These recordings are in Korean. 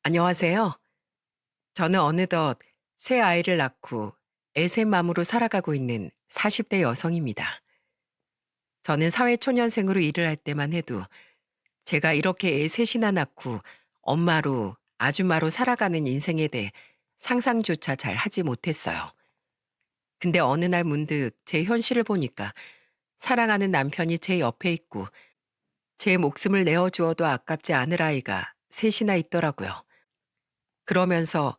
안녕하세요. 저는 어느덧 새 아이를 낳고 애셋맘으로 살아가고 있는 40대 여성입니다. 저는 사회초년생으로 일을 할 때만 해도 제가 이렇게 애 셋이나 낳고 엄마로, 아줌마로 살아가는 인생에 대해 상상조차 잘 하지 못했어요. 근데 어느 날 문득 제 현실을 보니까 사랑하는 남편이 제 옆에 있고 제 목숨을 내어주어도 아깝지 않을 아이가 셋이나 있더라고요. 그러면서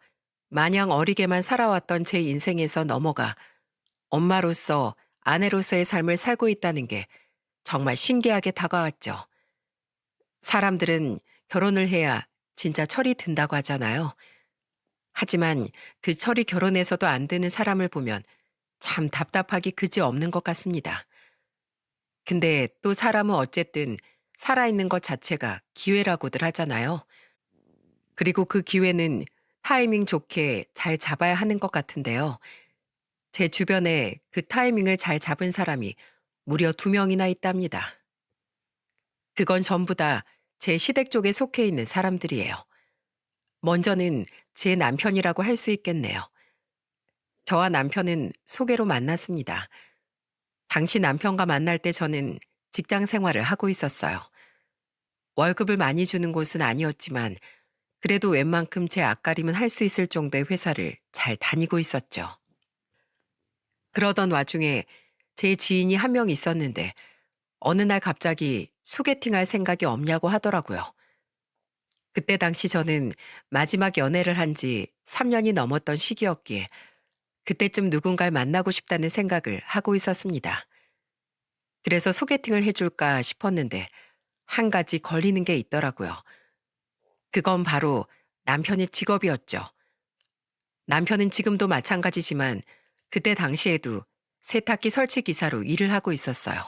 마냥 어리게만 살아왔던 제 인생에서 넘어가 엄마로서 아내로서의 삶을 살고 있다는 게 정말 신기하게 다가왔죠. 사람들은 결혼을 해야 진짜 철이 든다고 하잖아요. 하지만 그 철이 결혼해서도 안 드는 사람을 보면 참 답답하기 그지없는 것 같습니다. 근데 또 사람은 어쨌든 살아있는 것 자체가 기회라고들 하잖아요. 그리고 그 기회는 타이밍 좋게 잘 잡아야 하는 것 같은데요. 제 주변에 그 타이밍을 잘 잡은 사람이 무려 2명이나 있답니다. 그건 전부 다 제 시댁 쪽에 속해 있는 사람들이에요. 먼저는 제 남편이라고 할 수 있겠네요. 저와 남편은 소개로 만났습니다. 당시 남편과 만날 때 저는 직장 생활을 하고 있었어요. 월급을 많이 주는 곳은 아니었지만 그래도 웬만큼 제 앞가림은 할 수 있을 정도의 회사를 잘 다니고 있었죠. 그러던 와중에 제 지인이 한 명 있었는데 어느 날 갑자기 소개팅할 생각이 없냐고 하더라고요. 그때 당시 저는 마지막 연애를 한 지 3년이 넘었던 시기였기에 그때쯤 누군가를 만나고 싶다는 생각을 하고 있었습니다. 그래서 소개팅을 해줄까 싶었는데 한 가지 걸리는 게 있더라고요. 그건 바로 남편의 직업이었죠. 남편은 지금도 마찬가지지만 그때 당시에도 세탁기 설치 기사로 일을 하고 있었어요.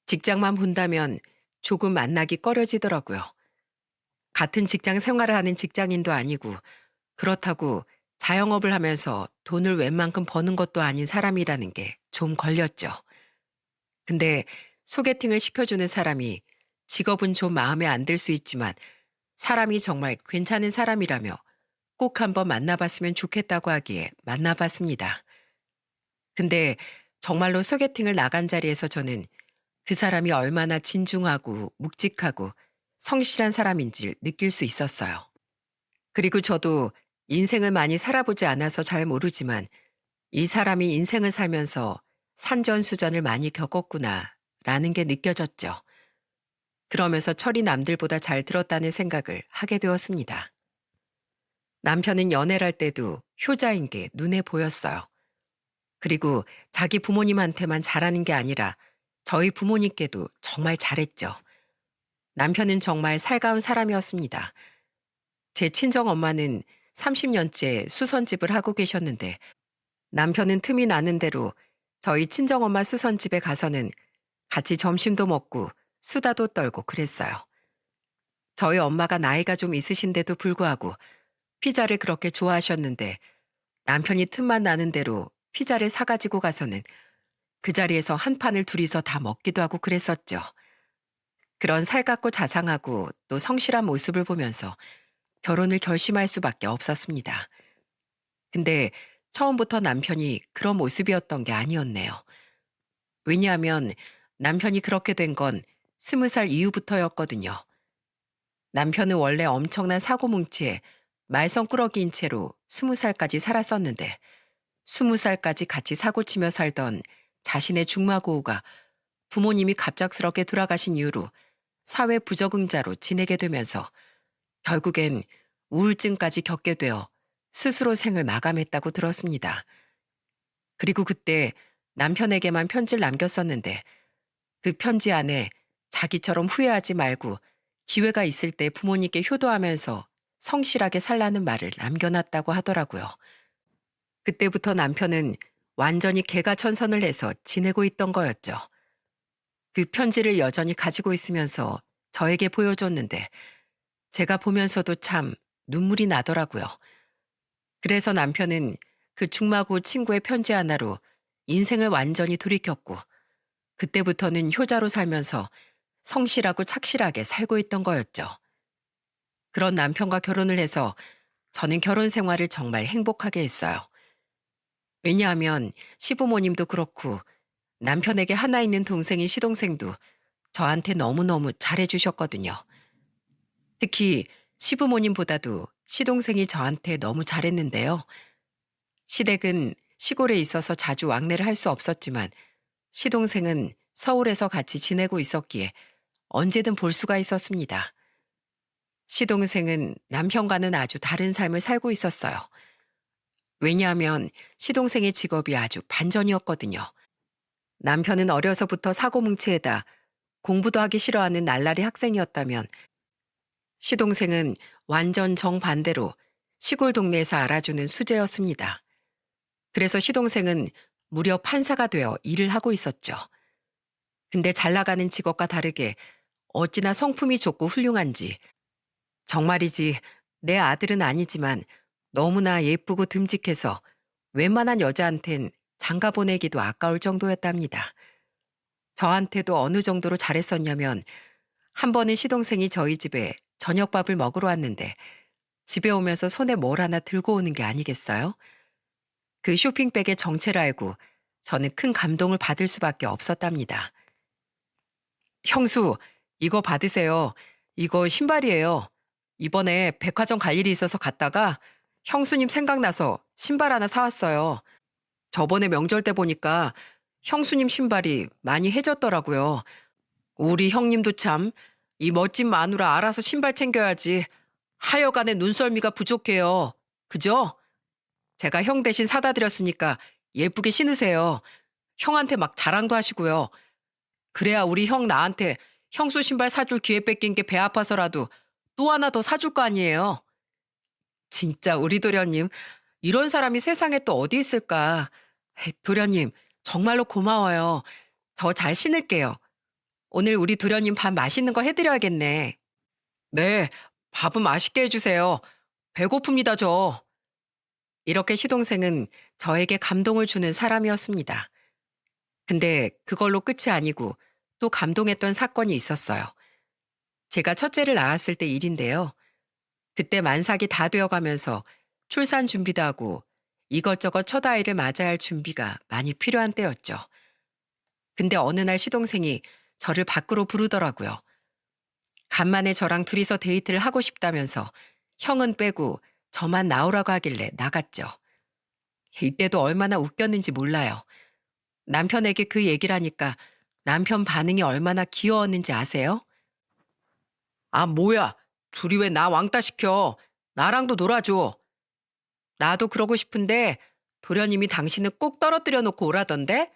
직장만 본다면 조금 만나기 꺼려지더라고요. 같은 직장 생활을 하는 직장인도 아니고 그렇다고 자영업을 하면서 돈을 웬만큼 버는 것도 아닌 사람이라는 게 좀 걸렸죠. 근데 소개팅을 시켜주는 사람이 직업은 좀 마음에 안 들 수 있지만 사람이 정말 괜찮은 사람이라며 꼭 한번 만나봤으면 좋겠다고 하기에 만나봤습니다. 근데 정말로 소개팅을 나간 자리에서 저는 그 사람이 얼마나 진중하고 묵직하고 성실한 사람인지 느낄 수 있었어요. 그리고 저도 인생을 많이 살아보지 않아서 잘 모르지만 이 사람이 인생을 살면서 산전수전을 많이 겪었구나 라는 게 느껴졌죠. 그러면서 철이 남들보다 잘 들었다는 생각을 하게 되었습니다. 남편은 연애를 할 때도 효자인 게 눈에 보였어요. 그리고 자기 부모님한테만 잘하는 게 아니라 저희 부모님께도 정말 잘했죠. 남편은 정말 살가운 사람이었습니다. 제 친정엄마는 30년째 수선집을 하고 계셨는데 남편은 틈이 나는 대로 저희 친정엄마 수선집에 가서는 같이 점심도 먹고 수다도 떨고 그랬어요. 저희 엄마가 나이가 좀 있으신데도 불구하고 피자를 그렇게 좋아하셨는데 남편이 틈만 나는 대로 피자를 사가지고 가서는 그 자리에서 한 판을 둘이서 다 먹기도 하고 그랬었죠. 그런 살갑고 자상하고 또 성실한 모습을 보면서 결혼을 결심할 수밖에 없었습니다. 근데 처음부터 남편이 그런 모습이었던 게 아니었네요. 왜냐하면 남편이 그렇게 된 건 20살 이후부터였거든요. 남편은 원래 엄청난 사고뭉치에 말썽꾸러기인 채로 20살까지 살았었는데 20살까지 같이 사고치며 살던 자신의 중마고우가 부모님이 갑작스럽게 돌아가신 이후로 사회 부적응자로 지내게 되면서 결국엔 우울증까지 겪게 되어 스스로 생을 마감했다고 들었습니다. 그리고 그때 남편에게만 편지를 남겼었는데 그 편지 안에 자기처럼 후회하지 말고 기회가 있을 때 부모님께 효도하면서 성실하게 살라는 말을 남겨놨다고 하더라고요. 그때부터 남편은 완전히 개가천선을 해서 지내고 있던 거였죠. 그 편지를 여전히 가지고 있으면서 저에게 보여줬는데 제가 보면서도 참 눈물이 나더라고요. 그래서 남편은 그 중마고 친구의 편지 하나로 인생을 완전히 돌이켰고 그때부터는 효자로 살면서 성실하고 착실하게 살고 있던 거였죠. 그런 남편과 결혼을 해서 저는 결혼 생활을 정말 행복하게 했어요. 왜냐하면 시부모님도 그렇고 남편에게 하나 있는 동생인 시동생도 저한테 너무너무 잘해주셨거든요. 특히 시부모님보다도 시동생이 저한테 너무 잘했는데요. 시댁은 시골에 있어서 자주 왕래를 할 수 없었지만 시동생은 서울에서 같이 지내고 있었기에 언제든 볼 수가 있었습니다. 시동생은 남편과는 아주 다른 삶을 살고 있었어요. 왜냐하면 시동생의 직업이 아주 반전이었거든요. 남편은 어려서부터 사고뭉치에다 공부도 하기 싫어하는 날라리 학생이었다면 시동생은 완전 정반대로 시골 동네에서 알아주는 수재였습니다. 그래서 시동생은 무려 판사가 되어 일을 하고 있었죠. 근데 잘 나가는 직업과 다르게 어찌나 성품이 좋고 훌륭한지, 정말이지 내 아들은 아니지만 너무나 예쁘고 듬직해서 웬만한 여자한텐 장가 보내기도 아까울 정도였답니다. 저한테도 어느 정도로 잘했었냐면 한 번은 시동생이 저희 집에 저녁밥을 먹으러 왔는데 집에 오면서 손에 뭘 하나 들고 오는 게 아니겠어요? 그 쇼핑백의 정체를 알고 저는 큰 감동을 받을 수밖에 없었답니다. 형수, 이거 받으세요. 이거 신발이에요. 이번에 백화점 갈 일이 있어서 갔다가 형수님 생각나서 신발 하나 사왔어요. 저번에 명절 때 보니까 형수님 신발이 많이 해졌더라고요. 우리 형님도 참, 이 멋진 마누라 알아서 신발 챙겨야지. 하여간에 눈썰미가 부족해요. 그죠? 제가 형 대신 사다 드렸으니까 예쁘게 신으세요. 형한테 막 자랑도 하시고요. 그래야 우리 형 나한테 형수 신발 사줄 기회 뺏긴 게 배 아파서라도 또 하나 더 사줄 거 아니에요. 진짜 우리 도련님, 이런 사람이 세상에 또 어디 있을까? 에이, 도련님, 정말로 고마워요. 저 잘 신을게요. 오늘 우리 도련님 밥 맛있는 거 해드려야겠네. 네, 밥은 맛있게 해주세요. 배고픕니다, 저. 이렇게 시동생은 저에게 감동을 주는 사람이었습니다. 근데 그걸로 끝이 아니고 또 감동했던 사건이 있었어요. 제가 첫째를 낳았을 때 일인데요. 그때 만삭이 다 되어가면서 출산 준비도 하고 이것저것 첫 아이를 맞아야 할 준비가 많이 필요한 때였죠. 근데 어느 날 시동생이 저를 밖으로 부르더라고요. 간만에 저랑 둘이서 데이트를 하고 싶다면서 형은 빼고 저만 나오라고 하길래 나갔죠. 이때도 얼마나 웃겼는지 몰라요. 남편에게 그 얘기를 하니까 남편 반응이 얼마나 귀여웠는지 아세요? 아, 뭐야. 둘이 왜 나 왕따 시켜. 나랑도 놀아줘. 나도 그러고 싶은데 도련님이 당신을 꼭 떨어뜨려 놓고 오라던데?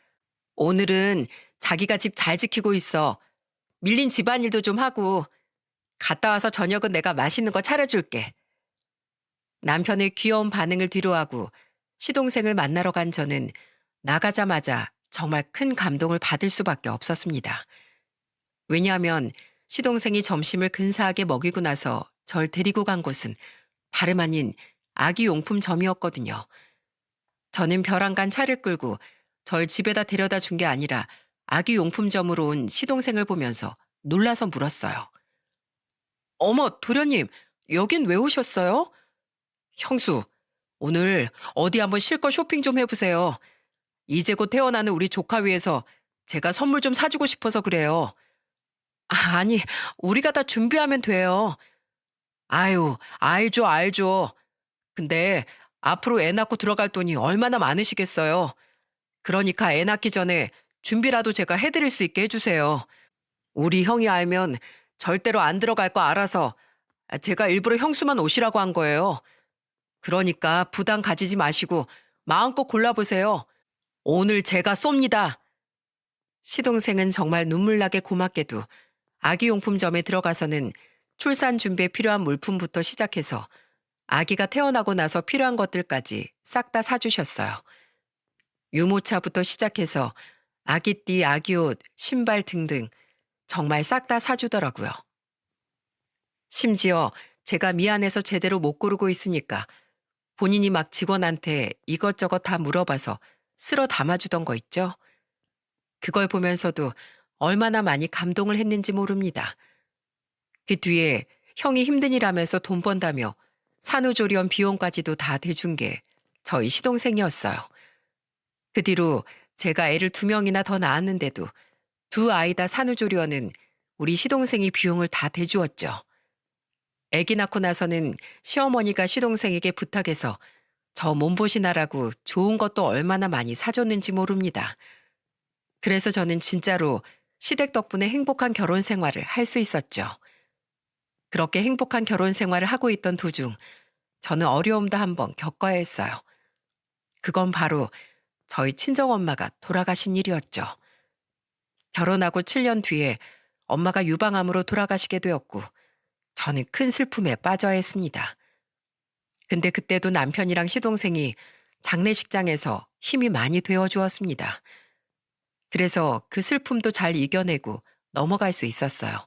오늘은 자기가 집 잘 지키고 있어. 밀린 집안일도 좀 하고 갔다 와서 저녁은 내가 맛있는 거 차려줄게. 남편의 귀여운 반응을 뒤로하고 시동생을 만나러 간 저는 나가자마자 정말 큰 감동을 받을 수밖에 없었습니다. 왜냐하면 시동생이 점심을 근사하게 먹이고 나서 절 데리고 간 곳은 다름 아닌 아기 용품점이었거든요. 저는 벼랑간 차를 끌고 절 집에다 데려다 준 게 아니라 아기 용품점으로 온 시동생을 보면서 놀라서 물었어요. 어머, 도련님, 여긴 왜 오셨어요? 형수, 오늘 어디 한번 실컷 쇼핑 좀 해보세요. 이제 곧 태어나는 우리 조카 위해서 제가 선물 좀 사주고 싶어서 그래요. 아니, 우리가 다 준비하면 돼요. 아유, 알죠, 알죠. 근데 앞으로 애 낳고 들어갈 돈이 얼마나 많으시겠어요. 그러니까 애 낳기 전에 준비라도 제가 해드릴 수 있게 해주세요. 우리 형이 알면 절대로 안 들어갈 거 알아서 제가 일부러 형수만 오시라고 한 거예요. 그러니까 부담 가지지 마시고 마음껏 골라보세요. 오늘 제가 쏩니다. 시동생은 정말 눈물나게 고맙게도 아기용품점에 들어가서는 출산 준비에 필요한 물품부터 시작해서 아기가 태어나고 나서 필요한 것들까지 싹 다 사주셨어요. 유모차부터 시작해서 아기띠, 아기옷, 신발 등등 정말 싹 다 사주더라고요. 심지어 제가 미안해서 제대로 못 고르고 있으니까 본인이 막 직원한테 이것저것 다 물어봐서 쓸어 담아주던 거 있죠? 그걸 보면서도 얼마나 많이 감동을 했는지 모릅니다. 그 뒤에 형이 힘든 일하면서 돈 번다며 산후조리원 비용까지도 다 대준 게 저희 시동생이었어요. 그 뒤로 제가 애를 2명이나 더 낳았는데도 두 아이 다 산후조리원은 우리 시동생이 비용을 다 대주었죠. 애기 낳고 나서는 시어머니가 시동생에게 부탁해서 저 몸보신하라고 좋은 것도 얼마나 많이 사줬는지 모릅니다. 그래서 저는 진짜로 시댁 덕분에 행복한 결혼 생활을 할 수 있었죠. 그렇게 행복한 결혼 생활을 하고 있던 도중 저는 어려움도 한번 겪어야 했어요. 그건 바로 저희 친정엄마가 돌아가신 일이었죠. 결혼하고 7년 뒤에 엄마가 유방암으로 돌아가시게 되었고 저는 큰 슬픔에 빠져야 했습니다. 근데 그때도 남편이랑 시동생이 장례식장에서 힘이 많이 되어 주었습니다. 그래서 그 슬픔도 잘 이겨내고 넘어갈 수 있었어요.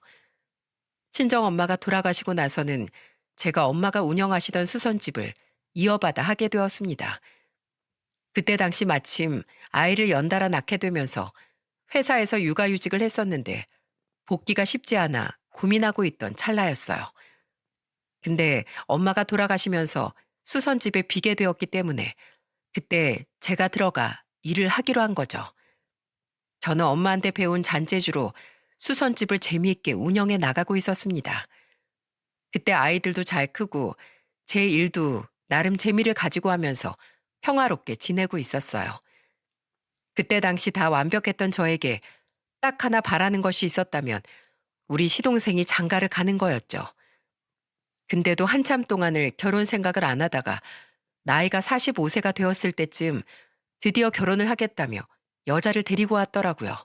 친정엄마가 돌아가시고 나서는 제가 엄마가 운영하시던 수선집을 이어받아 하게 되었습니다. 그때 당시 마침 아이를 연달아 낳게 되면서 회사에서 육아휴직을 했었는데 복귀가 쉽지 않아 고민하고 있던 찰나였어요. 근데 엄마가 돌아가시면서 수선집에 비게 되었기 때문에 그때 제가 들어가 일을 하기로 한 거죠. 저는 엄마한테 배운 잔재주로 수선집을 재미있게 운영해 나가고 있었습니다. 그때 아이들도 잘 크고 제 일도 나름 재미를 가지고 하면서 평화롭게 지내고 있었어요. 그때 당시 다 완벽했던 저에게 딱 하나 바라는 것이 있었다면 우리 시동생이 장가를 가는 거였죠. 근데도 한참 동안을 결혼 생각을 안 하다가 나이가 45세가 되었을 때쯤 드디어 결혼을 하겠다며 여자를 데리고 왔더라고요.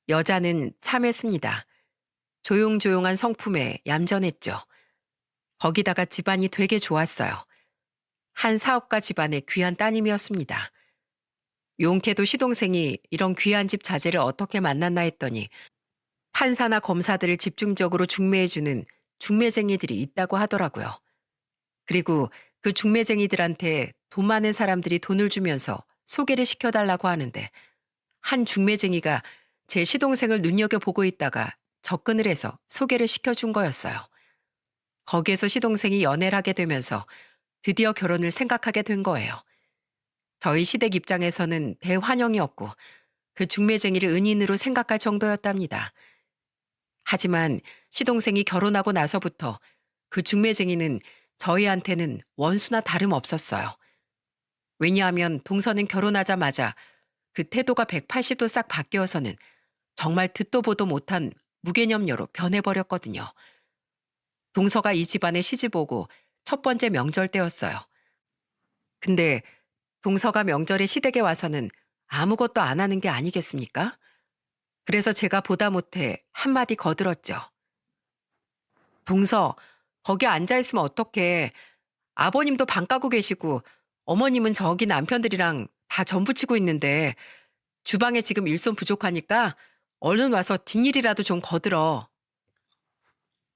여자는 참했습니다. 조용조용한 성품에 얌전했죠. 거기다가 집안이 되게 좋았어요. 한 사업가 집안의 귀한 따님이었습니다. 용케도 시동생이 이런 귀한 집 자제를 어떻게 만났나 했더니 판사나 검사들을 집중적으로 중매해주는 중매쟁이들이 있다고 하더라고요. 그리고 그 중매쟁이들한테 돈 많은 사람들이 돈을 주면서 소개를 시켜달라고 하는데 한 중매쟁이가 제 시동생을 눈여겨보고 있다가 접근을 해서 소개를 시켜준 거였어요. 거기에서 시동생이 연애를 하게 되면서 드디어 결혼을 생각하게 된 거예요. 저희 시댁 입장에서는 대환영이었고 그 중매쟁이를 은인으로 생각할 정도였답니다. 하지만 시동생이 결혼하고 나서부터 그 중매쟁이는 저희한테는 원수나 다름없었어요. 왜냐하면 동서는 결혼하자마자 그 태도가 180도 싹 바뀌어서는 정말 듣도 보도 못한 무개념녀로 변해버렸거든요. 동서가 이 집안에 시집 오고 첫 번째 명절 때였어요. 근데 동서가 명절에 시댁에 와서는 아무것도 안 하는 게 아니겠습니까? 그래서 제가 보다 못해 한마디 거들었죠. 동서, 거기 앉아있으면 어떡해. 아버님도 방 까고 계시고 어머님은 저기 남편들이랑 다 전부치고 있는데 주방에 지금 일손 부족하니까 얼른 와서 뒷일이라도 좀 거들어.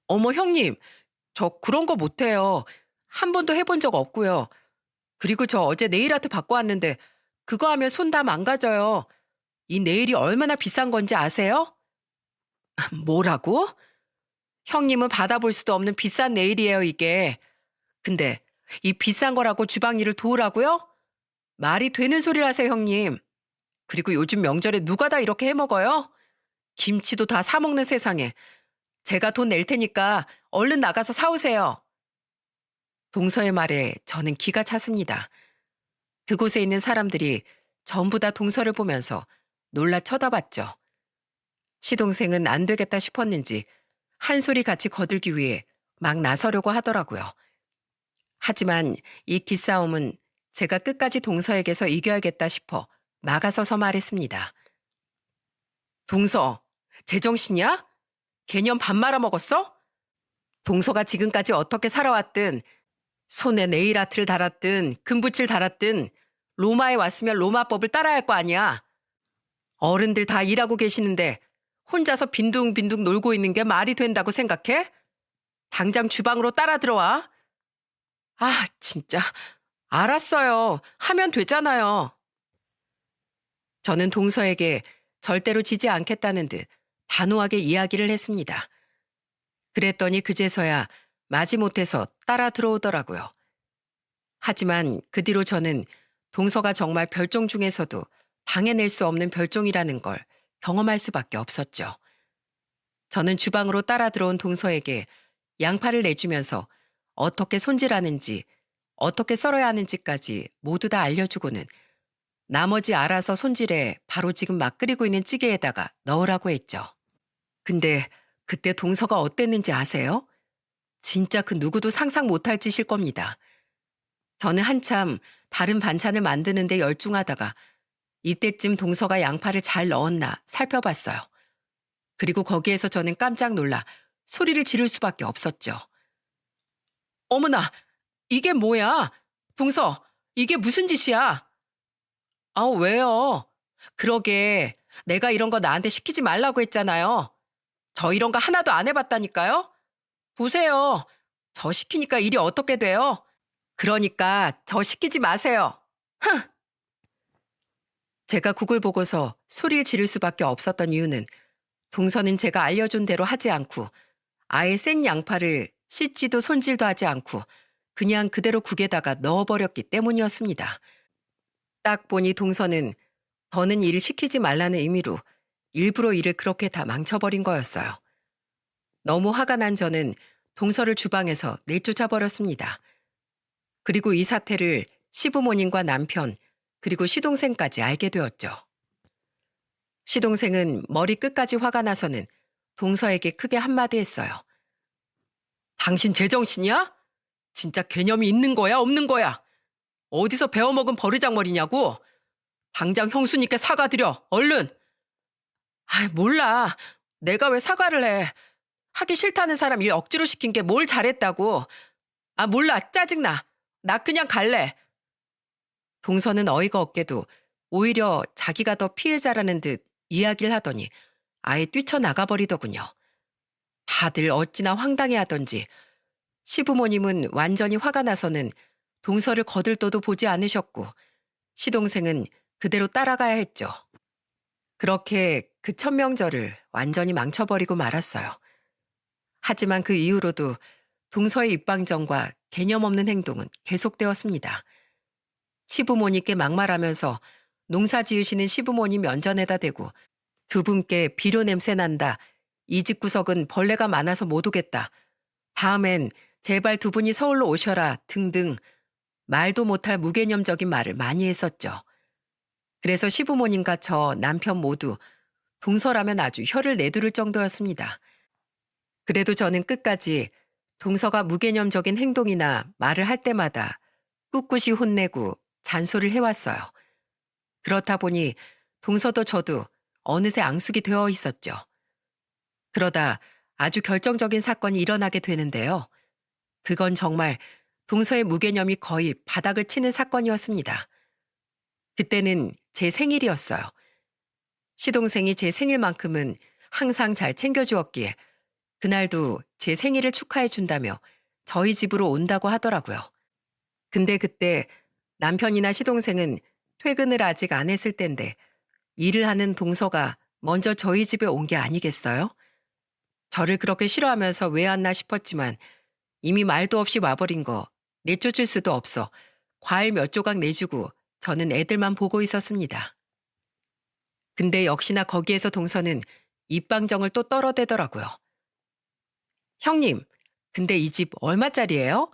어머 형님, 저 그런 거 못해요. 한 번도 해본 적 없고요. 그리고 저 어제 네일아트 받고 왔는데 그거 하면 손 다 망가져요. 이 네일이 얼마나 비싼 건지 아세요? 뭐라고? 형님은 받아볼 수도 없는 비싼 네일이에요, 이게. 근데 이 비싼 거라고 주방 일을 도우라고요? 말이 되는 소리를 하세요, 형님. 그리고 요즘 명절에 누가 다 이렇게 해 먹어요? 김치도 다 사 먹는 세상에. 제가 돈 낼 테니까 얼른 나가서 사오세요. 동서의 말에 저는 기가 찼습니다. 그곳에 있는 사람들이 전부 다 동서를 보면서 놀라 쳐다봤죠. 시동생은 안 되겠다 싶었는지 한 소리 같이 거들기 위해 막 나서려고 하더라고요. 하지만 이 기싸움은 제가 끝까지 동서에게서 이겨야겠다 싶어 막아서서 말했습니다. 동서, 제정신이야? 개념 밥 말아먹었어? 동서가 지금까지 어떻게 살아왔든 손에 네일아트를 달았든 금붙이를 달았든 로마에 왔으면 로마법을 따라야 할 거 아니야. 어른들 다 일하고 계시는데 혼자서 빈둥빈둥 놀고 있는 게 말이 된다고 생각해? 당장 주방으로 따라 들어와. 아, 진짜. 알았어요. 하면 되잖아요. 저는 동서에게 절대로 지지 않겠다는 듯 단호하게 이야기를 했습니다. 그랬더니 그제서야 마지못해서 따라 들어오더라고요. 하지만 그 뒤로 저는 동서가 정말 별종 중에서도 당해낼 수 없는 별종이라는 걸 경험할 수밖에 없었죠. 저는 주방으로 따라 들어온 동서에게 양파를 내주면서 어떻게 손질하는지, 어떻게 썰어야 하는지까지 모두 다 알려주고는 나머지 알아서 손질해 바로 지금 막 끓이고 있는 찌개에다가 넣으라고 했죠. 근데 그때 동서가 어땠는지 아세요? 진짜 그 누구도 상상 못할 짓일 겁니다. 저는 한참 다른 반찬을 만드는데 열중하다가 이때쯤 동서가 양파를 잘 넣었나 살펴봤어요. 그리고 거기에서 저는 깜짝 놀라 소리를 지를 수밖에 없었죠. 어머나, 이게 뭐야? 동서, 이게 무슨 짓이야? 아, 왜요? 그러게, 내가 이런 거 나한테 시키지 말라고 했잖아요. 저 이런 거 하나도 안 해봤다니까요? 보세요. 저 시키니까 일이 어떻게 돼요? 그러니까 저 시키지 마세요. 흥! 제가 국을 보고서 소리를 지를 수밖에 없었던 이유는 동서는 제가 알려준 대로 하지 않고 아예 생 양파를 씻지도 손질도 하지 않고 그냥 그대로 국에다가 넣어버렸기 때문이었습니다. 딱 보니 동서는 더는 일을 시키지 말라는 의미로 일부러 일을 그렇게 다 망쳐버린 거였어요. 너무 화가 난 저는 동서를 주방에서 내쫓아 버렸습니다. 그리고 이 사태를 시부모님과 남편, 그리고 시동생까지 알게 되었죠. 시동생은 머리 끝까지 화가 나서는 동서에게 크게 한마디 했어요. 당신 제정신이야? 진짜 개념이 있는 거야, 없는 거야? 어디서 배워먹은 버르장머리냐고? 당장 형수님께 사과드려, 얼른! 아이, 몰라. 내가 왜 사과를 해? 하기 싫다는 사람 일 억지로 시킨 게 뭘 잘했다고. 아, 몰라. 짜증나. 나 그냥 갈래. 동서는 어이가 없게도 오히려 자기가 더 피해자라는 듯 이야기를 하더니 아예 뛰쳐나가 버리더군요. 다들 어찌나 황당해하던지 시부모님은 완전히 화가 나서는 동서를 거들떠도 보지 않으셨고 시동생은 그대로 따라가야 했죠. 그렇게 그 천명절을 완전히 망쳐버리고 말았어요. 하지만 그 이후로도 동서의 입방정과 개념 없는 행동은 계속되었습니다. 시부모님께 막말하면서 농사 지으시는 시부모님 면전에다 대고 두 분께 비료 냄새 난다. 이 집 구석은 벌레가 많아서 못 오겠다. 다음엔 제발 두 분이 서울로 오셔라 등등 말도 못할 무개념적인 말을 많이 했었죠. 그래서 시부모님과 저 남편 모두 동서라면 아주 혀를 내두를 정도였습니다. 그래도 저는 끝까지 동서가 무개념적인 행동이나 말을 할 때마다 꿋꿋이 혼내고 잔소리를 해왔어요. 그렇다 보니 동서도 저도 어느새 앙숙이 되어 있었죠. 그러다 아주 결정적인 사건이 일어나게 되는데요. 그건 정말 동서의 무개념이 거의 바닥을 치는 사건이었습니다. 그때는 제 생일이었어요. 시동생이 제 생일만큼은 항상 잘 챙겨주었기에 그날도 제 생일을 축하해 준다며 저희 집으로 온다고 하더라고요. 근데 그때 남편이나 시동생은 퇴근을 아직 안 했을 텐데 일을 하는 동서가 먼저 저희 집에 온 게 아니겠어요? 저를 그렇게 싫어하면서 왜 왔나 싶었지만 이미 말도 없이 와버린 거 내쫓을 수도 없어 과일 몇 조각 내주고 저는 애들만 보고 있었습니다. 근데 역시나 거기에서 동서는 입방정을 또 떨어대더라고요. 형님, 근데 이 집 얼마짜리예요?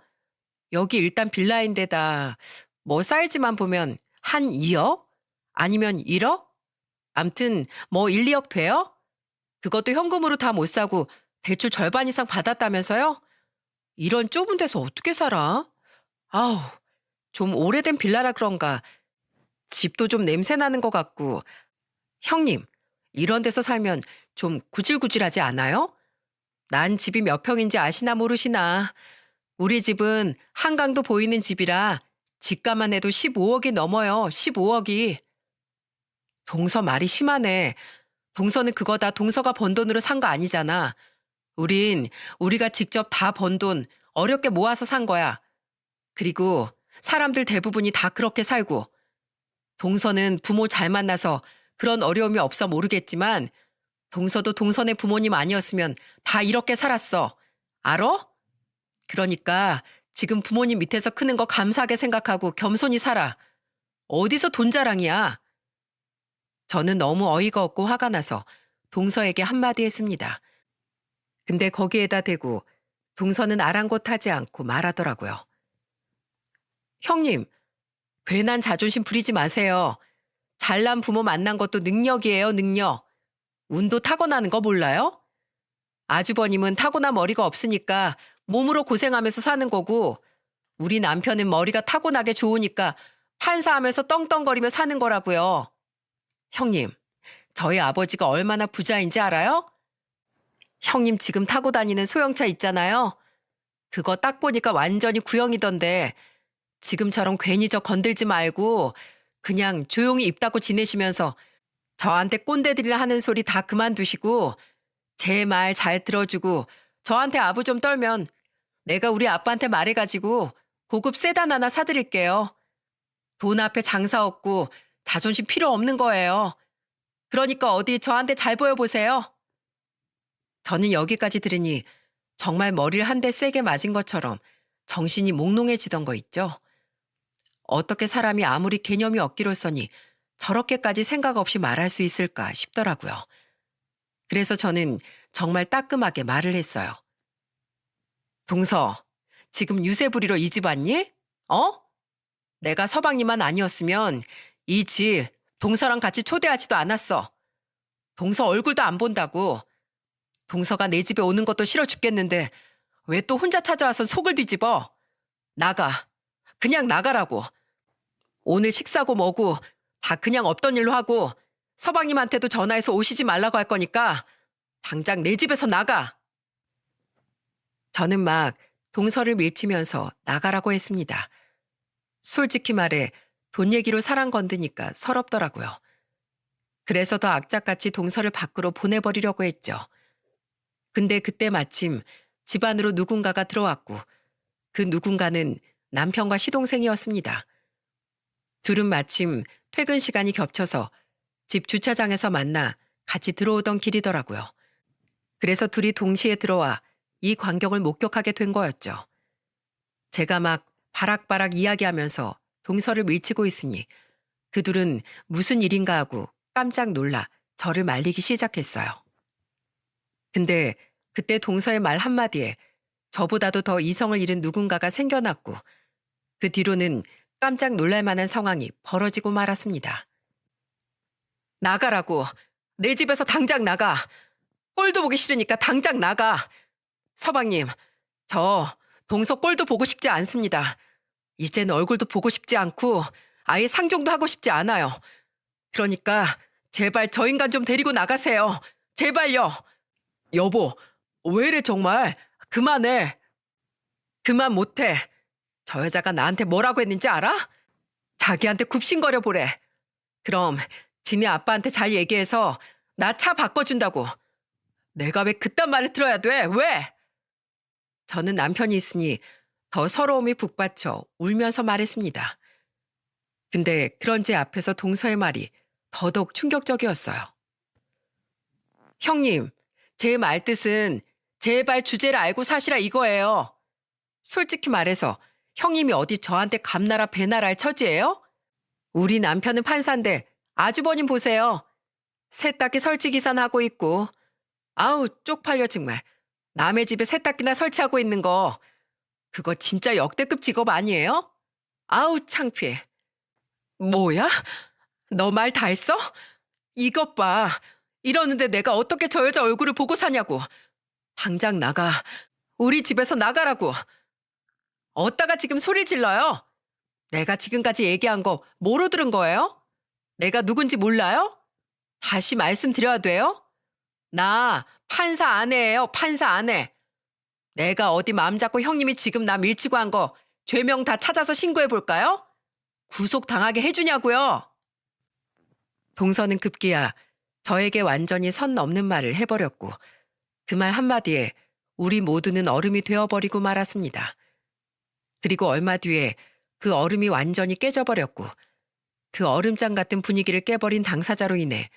여기 일단 빌라인데다 뭐 사이즈만 보면 한 2억? 아니면 1억? 암튼 뭐 1, 2억 돼요? 그것도 현금으로 다 못 사고 대출 절반 이상 받았다면서요? 이런 좁은 데서 어떻게 살아? 아우, 좀 오래된 빌라라 그런가 집도 좀 냄새 나는 것 같고. 형님, 이런 데서 살면 좀 구질구질하지 않아요? 난 집이 몇 평인지 아시나 모르시나. 우리 집은 한강도 보이는 집이라 집가만 해도 15억이 넘어요. 15억이. 동서 말이 심하네. 동서는 그거 다 동서가 번 돈으로 산 거 아니잖아. 우리가 직접 다 번 돈 어렵게 모아서 산 거야. 그리고 사람들 대부분이 다 그렇게 살고. 동서는 부모 잘 만나서 그런 어려움이 없어 모르겠지만 동서도 동서네 부모님 아니었으면 다 이렇게 살았어. 알아? 그러니까 지금 부모님 밑에서 크는 거 감사하게 생각하고 겸손히 살아. 어디서 돈 자랑이야? 저는 너무 어이가 없고 화가 나서 동서에게 한마디 했습니다. 근데 거기에다 대고 동서는 아랑곳하지 않고 말하더라고요. 형님, 괜한 자존심 부리지 마세요. 잘난 부모 만난 것도 능력이에요, 능력. 운도 타고나는 거 몰라요? 아주버님은 타고난 머리가 없으니까 몸으로 고생하면서 사는 거고, 우리 남편은 머리가 타고나게 좋으니까 판사하면서 떵떵거리며 사는 거라고요. 형님, 저희 아버지가 얼마나 부자인지 알아요? 형님 지금 타고 다니는 소형차 있잖아요. 그거 딱 보니까 완전히 구형이던데 지금처럼 괜히 저 건들지 말고 그냥 조용히 입 닫고 지내시면서 저한테 꼰대들이라 하는 소리 다 그만두시고 제 말 잘 들어주고 저한테 아부 좀 떨면 내가 우리 아빠한테 말해가지고 고급 세단 하나 사드릴게요. 돈 앞에 장사 없고 자존심 필요 없는 거예요. 그러니까 어디 저한테 잘 보여보세요. 저는 여기까지 들으니 정말 머리를 한 대 세게 맞은 것처럼 정신이 몽롱해지던 거 있죠. 어떻게 사람이 아무리 개념이 없기로써니 저렇게까지 생각 없이 말할 수 있을까 싶더라고요. 그래서 저는 정말 따끔하게 말을 했어요. 동서, 지금 유세부리로 이 집 왔니? 어? 내가 서방님만 아니었으면 이 집 동서랑 같이 초대하지도 않았어. 동서 얼굴도 안 본다고. 동서가 내 집에 오는 것도 싫어 죽겠는데 왜 또 혼자 찾아와서 속을 뒤집어? 나가. 그냥 나가라고. 오늘 식사고 뭐고 다 그냥 없던 일로 하고 서방님한테도 전화해서 오시지 말라고 할 거니까 당장 내 집에서 나가. 저는 막 동서를 밀치면서 나가라고 했습니다. 솔직히 말해 돈 얘기로 사람 건드니까 서럽더라고요. 그래서 더 악착같이 동서를 밖으로 보내버리려고 했죠. 근데 그때 마침 집 안으로 누군가가 들어왔고 그 누군가는 남편과 시동생이었습니다. 둘은 마침 퇴근 시간이 겹쳐서 집 주차장에서 만나 같이 들어오던 길이더라고요. 그래서 둘이 동시에 들어와 이 광경을 목격하게 된 거였죠. 제가 막 바락바락 이야기하면서 동서를 밀치고 있으니 그 둘은 무슨 일인가 하고 깜짝 놀라 저를 말리기 시작했어요. 근데 그때 동서의 말 한마디에 저보다도 더 이성을 잃은 누군가가 생겨났고 그 뒤로는 깜짝 놀랄 만한 상황이 벌어지고 말았습니다. 나가라고. 내 집에서 당장 나가. 꼴도 보기 싫으니까 당장 나가. 서방님, 저 동서 꼴도 보고 싶지 않습니다. 이제는 얼굴도 보고 싶지 않고 아예 상종도 하고 싶지 않아요. 그러니까 제발 저 인간 좀 데리고 나가세요. 제발요. 여보, 왜 이래 정말. 그만해. 그만 못해. 저 여자가 나한테 뭐라고 했는지 알아? 자기한테 굽신거려 보래. 그럼 지네 아빠한테 잘 얘기해서 나 차 바꿔준다고. 내가 왜 그딴 말을 들어야 돼? 왜? 저는 남편이 있으니 더 서러움이 북받쳐 울면서 말했습니다. 근데 그런 제 앞에서 동서의 말이 더더욱 충격적이었어요. 형님, 제 말뜻은 제발 주제를 알고 사시라 이거예요. 솔직히 말해서 형님이 어디 저한테 감나라 배나라 할 처지예요? 우리 남편은 판사인데 아주버님 보세요. 세탁기 설치 기사나 하고 있고 아우 쪽팔려 정말. 남의 집에 세탁기나 설치하고 있는 거 그거 진짜 역대급 직업 아니에요? 아우 창피해. 뭐야? 너 말 다 했어? 이것 봐. 이러는데 내가 어떻게 저 여자 얼굴을 보고 사냐고. 당장 나가. 우리 집에서 나가라고. 어디다가 지금 소리 질러요? 내가 지금까지 얘기한 거 뭐로 들은 거예요? 내가 누군지 몰라요? 다시 말씀드려야 돼요? 나 판사 아내예요. 판사 아내. 내가 어디 마음 잡고 형님이 지금 나 밀치고 한 거 죄명 다 찾아서 신고해 볼까요? 구속당하게 해주냐고요. 동서는 급기야 저에게 완전히 선 넘는 말을 해버렸고 그 말 한마디에 우리 모두는 얼음이 되어버리고 말았습니다. 그리고 얼마 뒤에 그 얼음이 완전히 깨져버렸고 그 얼음장 같은 분위기를 깨버린 당사자로 인해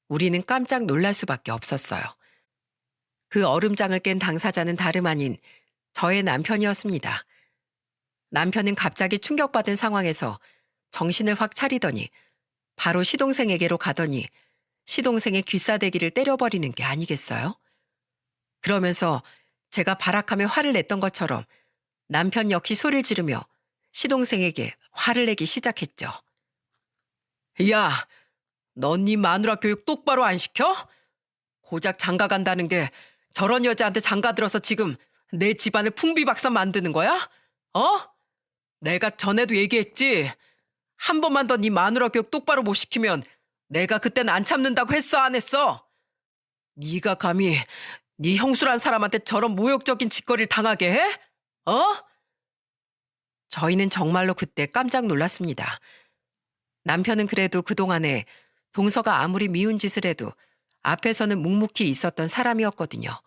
우리는 깜짝 놀랄 수밖에 없었어요. 그 얼음장을 깬 당사자는 다름 아닌 저의 남편이었습니다. 남편은 갑자기 충격받은 상황에서 정신을 확 차리더니 바로 시동생에게로 가더니 시동생의 귀싸대기를 때려버리는 게 아니겠어요? 그러면서 제가 발악하며 화를 냈던 것처럼 남편 역시 소리를 지르며 시동생에게 화를 내기 시작했죠. 야, 넌 네 마누라 교육 똑바로 안 시켜? 고작 장가 간다는 게 저런 여자한테 장가 들어서 지금 내 집안을 풍비박산 만드는 거야? 어? 내가 전에도 얘기했지. 한 번만 더 네 마누라 교육 똑바로 못 시키면 내가 그땐 안 참는다고 했어, 안 했어? 네가 감히 네 형수란 사람한테 저런 모욕적인 짓거리를 당하게 해? 어? 저희는 정말로 그때 깜짝 놀랐습니다. 남편은 그래도 그동안에 동서가 아무리 미운 짓을 해도 앞에서는 묵묵히 있었던 사람이었거든요.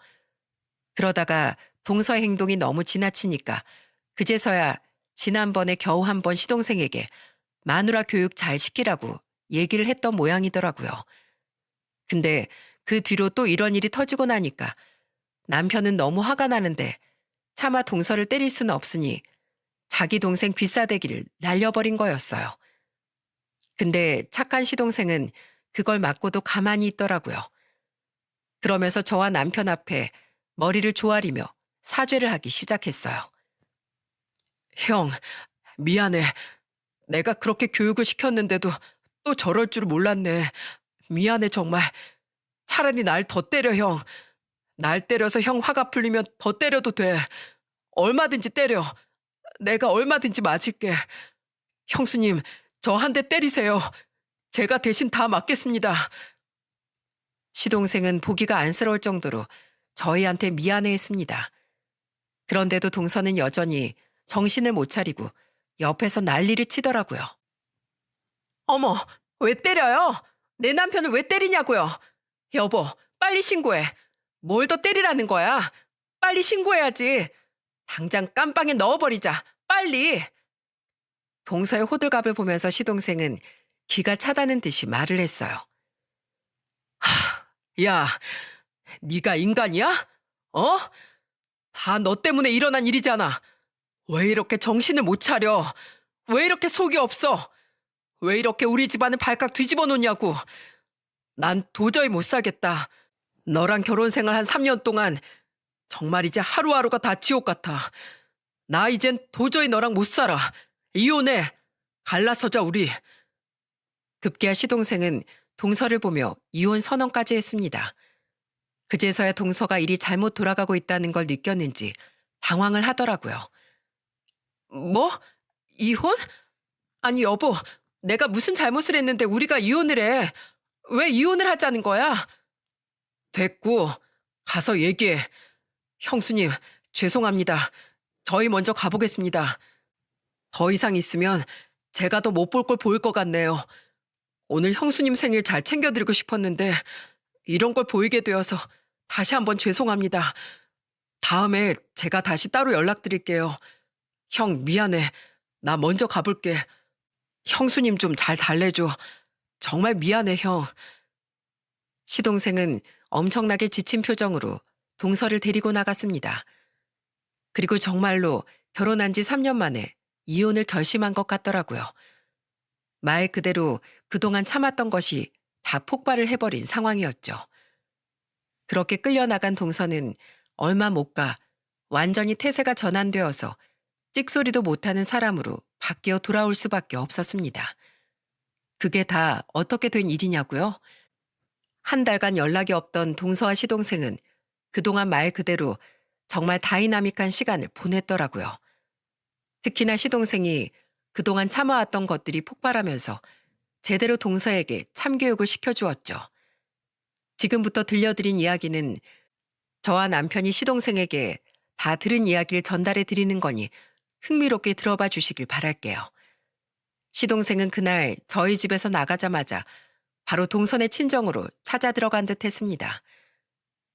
그러다가 동서의 행동이 너무 지나치니까 그제서야 지난번에 겨우 한 번 시동생에게 마누라 교육 잘 시키라고 얘기를 했던 모양이더라고요. 근데 그 뒤로 또 이런 일이 터지고 나니까 남편은 너무 화가 나는데 차마 동서를 때릴 수는 없으니 자기 동생 귀싸대기를 날려버린 거였어요. 근데 착한 시동생은 그걸 맞고도 가만히 있더라고요. 그러면서 저와 남편 앞에 머리를 조아리며 사죄를 하기 시작했어요. 형, 미안해. 내가 그렇게 교육을 시켰는데도 또 저럴 줄 몰랐네. 미안해 정말. 차라리 날 더 때려 형. 날 때려서 형 화가 풀리면 더 때려도 돼. 얼마든지 때려. 내가 얼마든지 맞을게. 형수님, 저 한 대 때리세요. 제가 대신 다 맞겠습니다. 시동생은 보기가 안쓰러울 정도로 저희한테 미안해했습니다. 그런데도 동서는 여전히 정신을 못 차리고 옆에서 난리를 치더라고요. 어머, 왜 때려요? 내 남편을 왜 때리냐고요? 여보, 빨리 신고해. 뭘 더 때리라는 거야? 빨리 신고해야지. 당장 깜빵에 넣어버리자. 빨리. 동서의 호들갑을 보면서 시동생은 기가 차다는 듯이 말을 했어요. 야, 네가 인간이야? 어? 다 너 때문에 일어난 일이잖아. 왜 이렇게 정신을 못 차려? 왜 이렇게 속이 없어? 왜 이렇게 우리 집안을 발칵 뒤집어 놓냐고. 난 도저히 못 살겠다. 너랑 결혼 생활 한 3년 동안 정말 이제 하루하루가 다 지옥 같아. 나 이젠 도저히 너랑 못 살아. 이혼해. 갈라서자 우리. 급기야 시동생은 동서를 보며 이혼 선언까지 했습니다. 그제서야 동서가 일이 잘못 돌아가고 있다는 걸 느꼈는지 당황을 하더라고요. 뭐? 이혼? 아니 여보, 내가 무슨 잘못을 했는데 우리가 이혼을 해. 왜 이혼을 하자는 거야? 됐고, 가서 얘기해. 형수님, 죄송합니다. 저희 먼저 가보겠습니다. 더 이상 있으면 제가 더 못 볼 걸 보일 것 같네요. 오늘 형수님 생일 잘 챙겨드리고 싶었는데 이런 걸 보이게 되어서 다시 한번 죄송합니다. 다음에 제가 다시 따로 연락드릴게요. 형, 미안해. 나 먼저 가볼게. 형수님 좀 잘 달래줘. 정말 미안해, 형. 시동생은 엄청나게 지친 표정으로 동서를 데리고 나갔습니다. 그리고 정말로 결혼한 지 3년 만에 이혼을 결심한 것 같더라고요. 말 그대로 그동안 참았던 것이 다 폭발을 해버린 상황이었죠. 그렇게 끌려나간 동서는 얼마 못 가 완전히 태세가 전환되어서 찍소리도 못하는 사람으로 바뀌어 돌아올 수밖에 없었습니다. 그게 다 어떻게 된 일이냐고요? 한 달간 연락이 없던 동서와 시동생은 그동안 말 그대로 정말 다이나믹한 시간을 보냈더라고요. 특히나 시동생이 그동안 참아왔던 것들이 폭발하면서 제대로 동서에게 참교육을 시켜주었죠. 지금부터 들려드린 이야기는 저와 남편이 시동생에게 다 들은 이야기를 전달해 드리는 거니 흥미롭게 들어봐 주시길 바랄게요. 시동생은 그날 저희 집에서 나가자마자 바로 동선의 친정으로 찾아 들어간 듯 했습니다.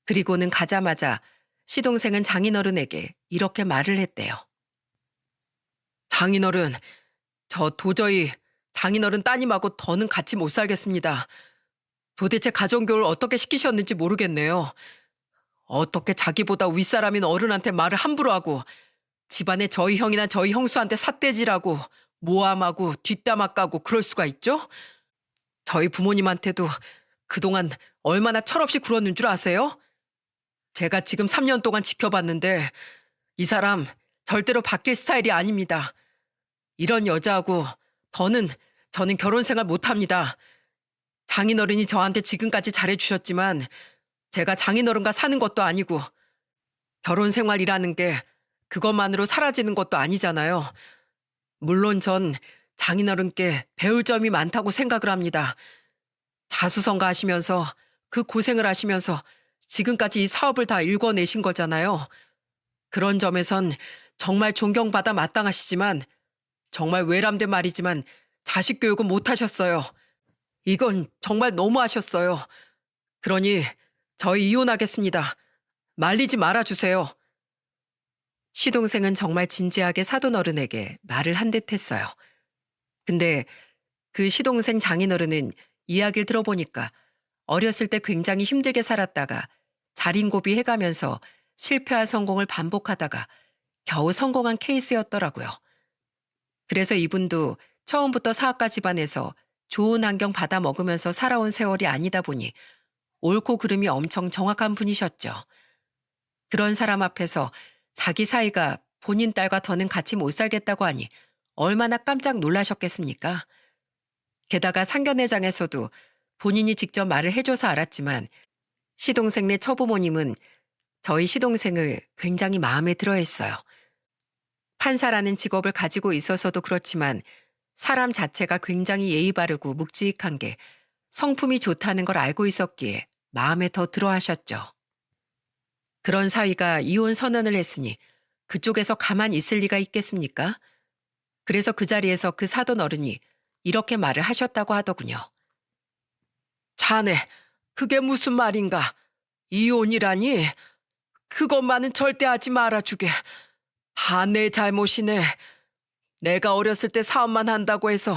그리고는 가자마자 시동생은 장인어른에게 이렇게 말을 했대요. 장인어른, 저 도저히 장인어른 따님하고 더는 같이 못 살겠습니다. 도대체 가정교육을 어떻게 시키셨는지 모르겠네요. 어떻게 자기보다 윗사람인 어른한테 말을 함부로 하고 집안에 저희 형이나 저희 형수한테 삿대질하고 모함하고 뒷담화 까고 그럴 수가 있죠? 저희 부모님한테도 그동안 얼마나 철없이 굴었는 줄 아세요? 제가 지금 3년 동안 지켜봤는데 이 사람 절대로 바뀔 스타일이 아닙니다. 이런 여자하고 저는 결혼 생활 못합니다. 장인어른이 저한테 지금까지 잘해주셨지만 제가 장인어른과 사는 것도 아니고 결혼 생활이라는 게 그것만으로 사라지는 것도 아니잖아요. 물론 전 장인어른께 배울 점이 많다고 생각을 합니다. 자수성가하시면서 그 고생을 하시면서 지금까지 이 사업을 다 일궈내신 거잖아요. 그런 점에선 정말 존경받아 마땅하시지만 정말 외람된 말이지만 자식 교육은 못하셨어요. 이건 정말 너무하셨어요. 그러니 저희 이혼하겠습니다. 말리지 말아주세요. 시동생은 정말 진지하게 사돈어른에게 말을 한 듯 했어요. 근데 그 시동생 장인어른은 이야기를 들어보니까 어렸을 때 굉장히 힘들게 살았다가 자린고비 해가면서 실패와 성공을 반복하다가 겨우 성공한 케이스였더라고요. 그래서 이분도 처음부터 사업가 집안에서 좋은 환경 받아 먹으면서 살아온 세월이 아니다 보니 옳고 그름이 엄청 정확한 분이셨죠. 그런 사람 앞에서 자기 사이가 본인 딸과 더는 같이 못 살겠다고 하니 얼마나 깜짝 놀라셨겠습니까? 게다가 상견례장에서도 본인이 직접 말을 해줘서 알았지만 시동생네 처부모님은 저희 시동생을 굉장히 마음에 들어했어요. 판사라는 직업을 가지고 있어서도 그렇지만 사람 자체가 굉장히 예의 바르고 묵직한 게 성품이 좋다는 걸 알고 있었기에 마음에 더 들어하셨죠. 그런 사위가 이혼 선언을 했으니 그쪽에서 가만히 있을 리가 있겠습니까? 그래서 그 자리에서 그 사돈 어른이 이렇게 말을 하셨다고 하더군요. 자네, 그게 무슨 말인가? 이혼이라니? 그것만은 절대 하지 말아주게. 다 내 잘못이네. 내가 어렸을 때 사업만 한다고 해서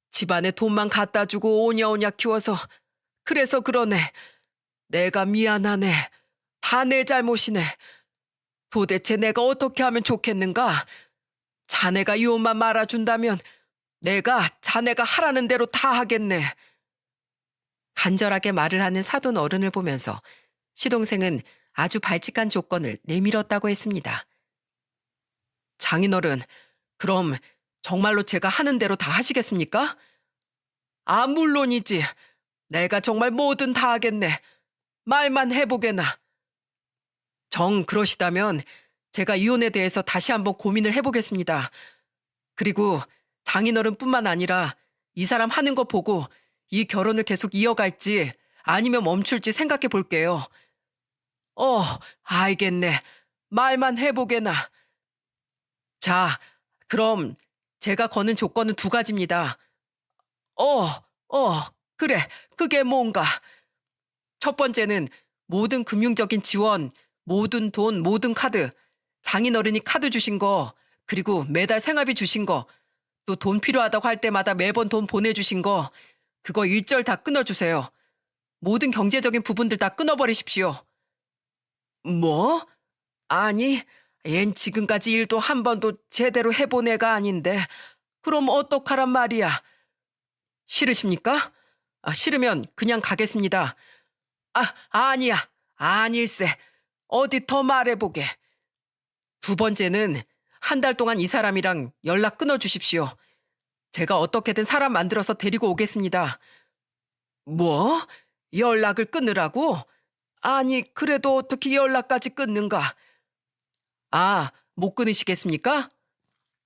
집안에 돈만 갖다 주고 오냐오냐 키워서 그래서 그러네. 내가 미안하네. 다 내 잘못이네. 도대체 내가 어떻게 하면 좋겠는가? 자네가 이혼만 말아준다면 내가 자네가 하라는 대로 다 하겠네. 간절하게 말을 하는 사돈 어른을 보면서 시동생은 아주 발칙한 조건을 내밀었다고 했습니다. 장인어른, 그럼 정말로 제가 하는 대로 다 하시겠습니까? 아, 물론이지. 내가 정말 뭐든 다 하겠네. 말만 해보게나. 정 그러시다면 제가 이혼에 대해서 다시 한번 고민을 해보겠습니다. 그리고 장인어른뿐만 아니라 이 사람 하는 거 보고 이 결혼을 계속 이어갈지 아니면 멈출지 생각해 볼게요. 알겠네. 말만 해보게나. 자, 그럼 제가 거는 조건은 2가지입니다. 그래. 그게 뭔가. 첫 번째는 모든 금융적인 지원, 모든 돈, 모든 카드, 장인어른이 카드 주신 거, 그리고 매달 생활비 주신 거, 또 돈 필요하다고 할 때마다 매번 돈 보내주신 거, 그거 일절 다 끊어주세요. 모든 경제적인 부분들 다 끊어버리십시오. 뭐? 아니, 얜 지금까지 일도 한 번도 제대로 해본 애가 아닌데 그럼 어떡하란 말이야. 싫으십니까? 싫으면 그냥 가겠습니다. 아니야. 아닐세. 어디 더 말해보게. 2번째는 한 달 동안 이 사람이랑 연락 끊어주십시오. 제가 어떻게든 사람 만들어서 데리고 오겠습니다. 뭐? 연락을 끊으라고? 아니, 그래도 어떻게 연락까지 끊는가? 못 끊으시겠습니까?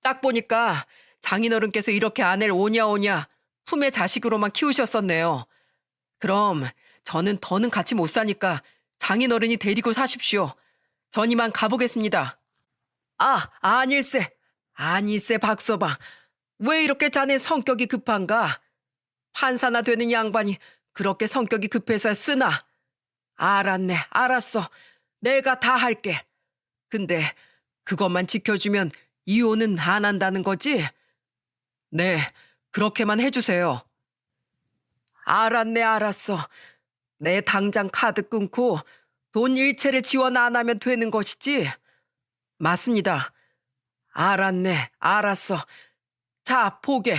딱 보니까 장인어른께서 이렇게 아내를 오냐 품의 자식으로만 키우셨었네요. 그럼 저는 더는 같이 못 사니까 장인어른이 데리고 사십시오. 전 이만 가보겠습니다. 아닐세 박서방. 왜 이렇게 자네 성격이 급한가? 판사나 되는 양반이 그렇게 성격이 급해서 쓰나? 알았네, 알았어. 내가 다 할게. 근데 그것만 지켜주면 이혼은 안 한다는 거지? 네, 그렇게만 해주세요. 알았네, 알았어. 내 당장 카드 끊고 돈 일체를 지원 안 하면 되는 것이지? 맞습니다. 알았네. 알았어. 자, 보게.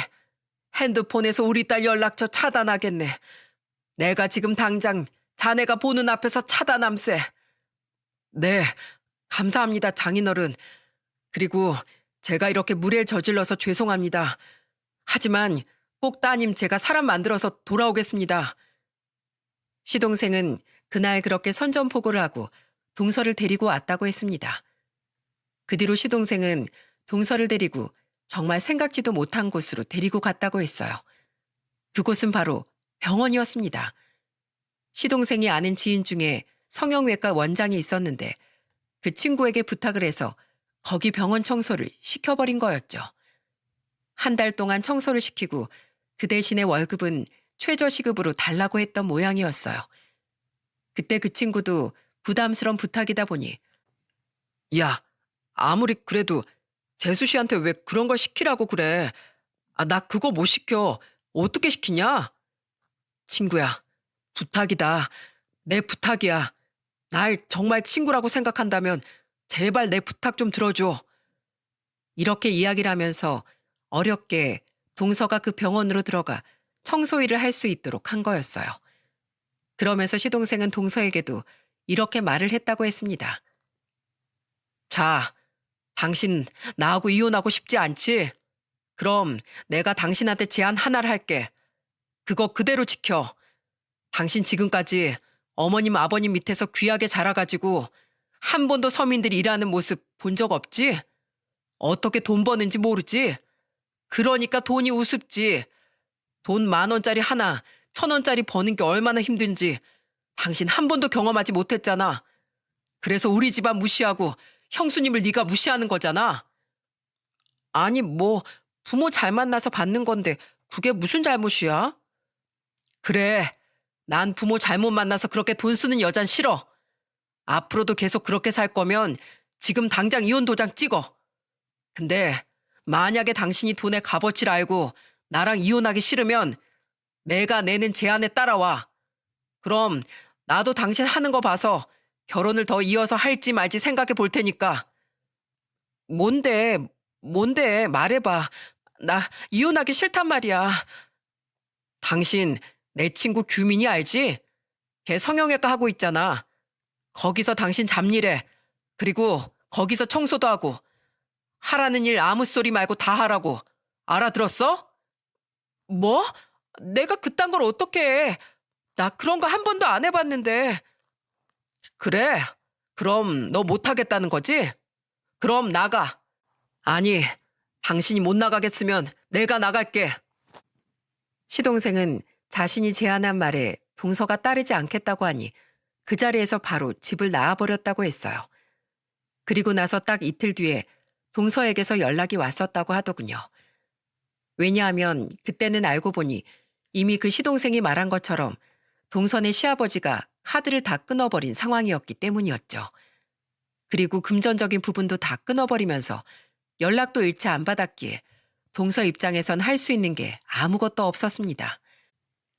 핸드폰에서 우리 딸 연락처 차단하겠네. 내가 지금 당장 자네가 보는 앞에서 차단함세. 네, 감사합니다, 장인어른. 그리고 제가 이렇게 무례를 저질러서 죄송합니다. 하지만 꼭 따님 제가 사람 만들어서 돌아오겠습니다. 시동생은 그날 그렇게 선전포고를 하고 동서를 데리고 왔다고 했습니다. 그 뒤로 시동생은 동서를 데리고 정말 생각지도 못한 곳으로 데리고 갔다고 했어요. 그곳은 바로 병원이었습니다. 시동생이 아는 지인 중에 성형외과 원장이 있었는데 그 친구에게 부탁을 해서 거기 병원 청소를 시켜버린 거였죠. 한 달 동안 청소를 시키고 그 대신에 월급은 최저시급으로 달라고 했던 모양이었어요. 그때 그 친구도 부담스러운 부탁이다 보니 야, 아무리 그래도 재수 씨한테 왜 그런 걸 시키라고 그래. 나 그거 못 시켜. 어떻게 시키냐? 친구야, 부탁이다. 내 부탁이야. 날 정말 친구라고 생각한다면 제발 내 부탁 좀 들어줘. 이렇게 이야기를 하면서 어렵게 동서가 그 병원으로 들어가 청소 일을 할 수 있도록 한 거였어요. 그러면서 시동생은 동서에게도 이렇게 말을 했다고 했습니다. 자, 당신 나하고 이혼하고 싶지 않지? 그럼 내가 당신한테 제안 하나를 할게. 그거 그대로 지켜. 당신 지금까지 어머님 아버님 밑에서 귀하게 자라가지고 한 번도 서민들이 일하는 모습 본 적 없지? 어떻게 돈 버는지 모르지? 그러니까 돈이 우습지. 돈 10,000원짜리 하나, 1,000원짜리 버는 게 얼마나 힘든지 당신 한 번도 경험하지 못했잖아. 그래서 우리 집안 무시하고 형수님을 네가 무시하는 거잖아. 아니 뭐 부모 잘 만나서 받는 건데 그게 무슨 잘못이야? 그래, 난 부모 잘못 만나서 그렇게 돈 쓰는 여잔 싫어. 앞으로도 계속 그렇게 살 거면 지금 당장 이혼 도장 찍어. 근데 만약에 당신이 돈의 값어치를 알고 나랑 이혼하기 싫으면 내가 내는 제안에 따라와. 그럼 나도 당신 하는 거 봐서 결혼을 더 이어서 할지 말지 생각해 볼 테니까. 뭔데 말해봐. 나 이혼하기 싫단 말이야. 당신 내 친구 규민이 알지? 걔 성형외과 하고 있잖아. 거기서 당신 잡일해. 그리고 거기서 청소도 하고. 하라는 일 아무 소리 말고 다 하라고. 알아들었어? 뭐? 내가 그딴 걸 어떻게 해? 나 그런 거 한 번도 안 해봤는데. 그래? 그럼 너 못하겠다는 거지? 그럼 나가. 아니, 당신이 못 나가겠으면 내가 나갈게. 시동생은 자신이 제안한 말에 동서가 따르지 않겠다고 하니 그 자리에서 바로 집을 나와버렸다고 했어요. 그리고 나서 딱 이틀 뒤에 동서에게서 연락이 왔었다고 하더군요. 왜냐하면 그때는 알고 보니 이미 그 시동생이 말한 것처럼 동선의 시아버지가 카드를 다 끊어버린 상황이었기 때문이었죠. 그리고 금전적인 부분도 다 끊어버리면서 연락도 일체 안 받았기에 동서 입장에선 할 수 있는 게 아무것도 없었습니다.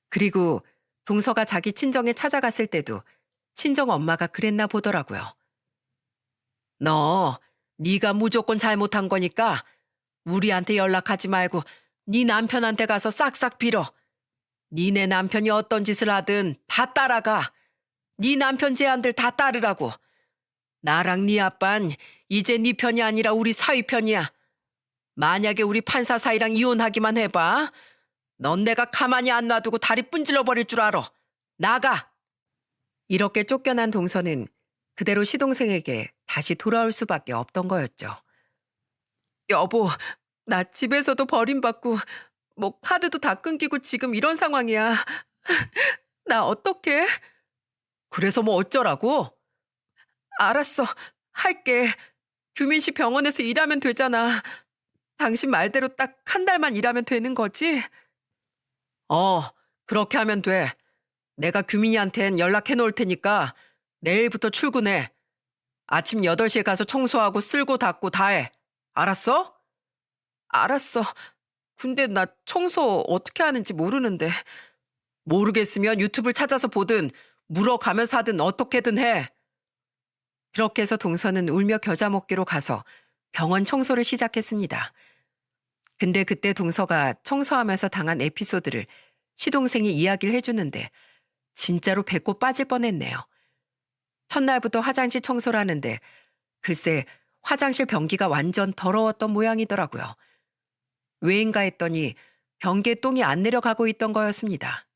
그리고 동서가 자기 친정에 찾아갔을 때도 친정 엄마가 그랬나 보더라고요. 너, 네가 무조건 잘못한 거니까 우리한테 연락하지 말고 네 남편한테 가서 싹싹 빌어. 니네 남편이 어떤 짓을 하든 다 따라가. 네 남편 제안들 다 따르라고. 나랑 네 아빤 이제 네 편이 아니라 우리 사위 편이야. 만약에 우리 판사 사이랑 이혼하기만 해봐. 넌 내가 가만히 안 놔두고 다리 분질러 버릴 줄 알아. 나가. 이렇게 쫓겨난 동서는 그대로 시동생에게 다시 돌아올 수밖에 없던 거였죠. 여보, 나 집에서도 버림받고 뭐 카드도 다 끊기고 지금 이런 상황이야. 나 어떡해? 그래서 뭐 어쩌라고? 알았어. 할게. 규민 씨 병원에서 일하면 되잖아. 당신 말대로 딱 한 달만 일하면 되는 거지? 그렇게 하면 돼. 내가 규민이한텐 연락해 놓을 테니까 내일부터 출근해. 아침 8시에 가서 청소하고 쓸고 닦고 다 해. 알았어? 알았어. 근데 나 청소 어떻게 하는지 모르는데. 모르겠으면 유튜브를 찾아서 보든 물어가면서 하든 어떻게든 해. 그렇게 해서 동서는 울며 겨자 먹기로 가서 병원 청소를 시작했습니다. 근데 그때 동서가 청소하면서 당한 에피소드를 시동생이 이야기를 해주는데 진짜로 배꼽 빠질 뻔했네요. 첫날부터 화장실 청소를 하는데 글쎄 화장실 변기가 완전 더러웠던 모양이더라고요. 왜인가 했더니 변기에 똥이 안 내려가고 있던 거였습니다.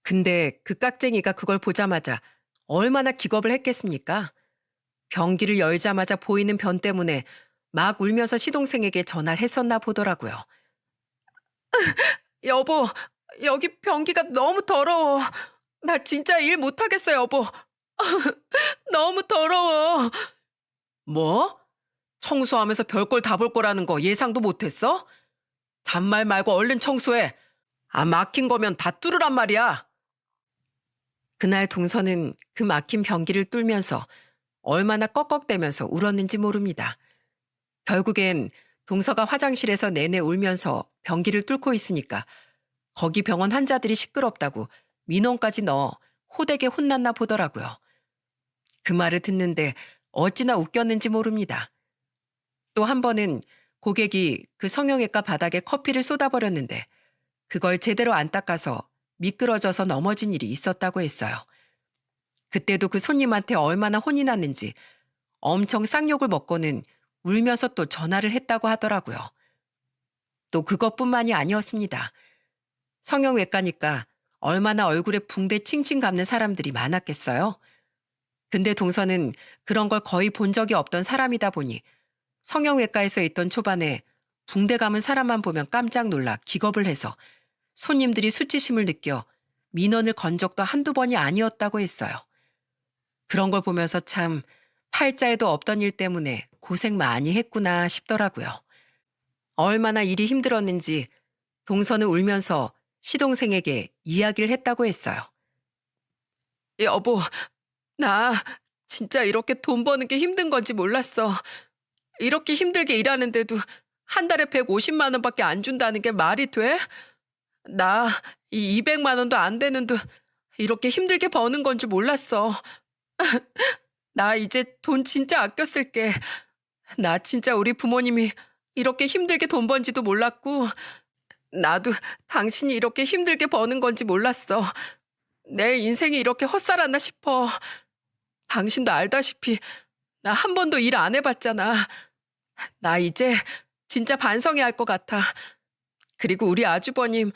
근데 그 깍쟁이가 그걸 보자마자 얼마나 기겁을 했겠습니까? 변기를 열자마자 보이는 변 때문에 막 울면서 시동생에게 전화를 했었나 보더라고요. 여보, 여기 변기가 너무 더러워. 나 진짜 일 못하겠어, 여보. 너무 더러워. 뭐? 청소하면서 별걸 다 볼 거라는 거 예상도 못했어? 잔말 말고 얼른 청소해. 막힌 거면 다 뚫으란 말이야. 그날 동서는 그 막힌 변기를 뚫면서 얼마나 꺽꺽대면서 울었는지 모릅니다. 결국엔 동서가 화장실에서 내내 울면서 변기를 뚫고 있으니까 거기 병원 환자들이 시끄럽다고 민원까지 넣어 호되게 혼났나 보더라고요. 그 말을 듣는데 어찌나 웃겼는지 모릅니다. 또 한 번은 고객이 그 성형외과 바닥에 커피를 쏟아버렸는데 그걸 제대로 안 닦아서 미끄러져서 넘어진 일이 있었다고 했어요. 그때도 그 손님한테 얼마나 혼이 났는지 엄청 쌍욕을 먹고는 울면서 또 전화를 했다고 하더라고요. 또 그것뿐만이 아니었습니다. 성형외과니까 얼마나 얼굴에 붕대 칭칭 감는 사람들이 많았겠어요? 근데 동서는 그런 걸 거의 본 적이 없던 사람이다 보니 성형외과에서 있던 초반에 붕대 감은 사람만 보면 깜짝 놀라 기겁을 해서 손님들이 수치심을 느껴 민원을 건 적도 한두 번이 아니었다고 했어요. 그런 걸 보면서 참 팔자에도 없던 일 때문에 고생 많이 했구나 싶더라고요. 얼마나 일이 힘들었는지 동서는 울면서 시동생에게 이야기를 했다고 했어요. 여보, 나 진짜 이렇게 돈 버는 게 힘든 건지 몰랐어. 이렇게 힘들게 일하는데도 한 달에 150만 원밖에 안 준다는 게 말이 돼? 나 이 200만 원도 안 되는데 이렇게 힘들게 버는 건 줄 몰랐어. 나 이제 돈 진짜 아껴 쓸게. 나 진짜 우리 부모님이 이렇게 힘들게 돈 번지도 몰랐고 나도 당신이 이렇게 힘들게 버는 건지 몰랐어. 내 인생이 이렇게 헛살았나 싶어. 당신도 알다시피 나 한 번도 일 안 해봤잖아. 나 이제 진짜 반성해야 할 것 같아. 그리고 우리 아주버님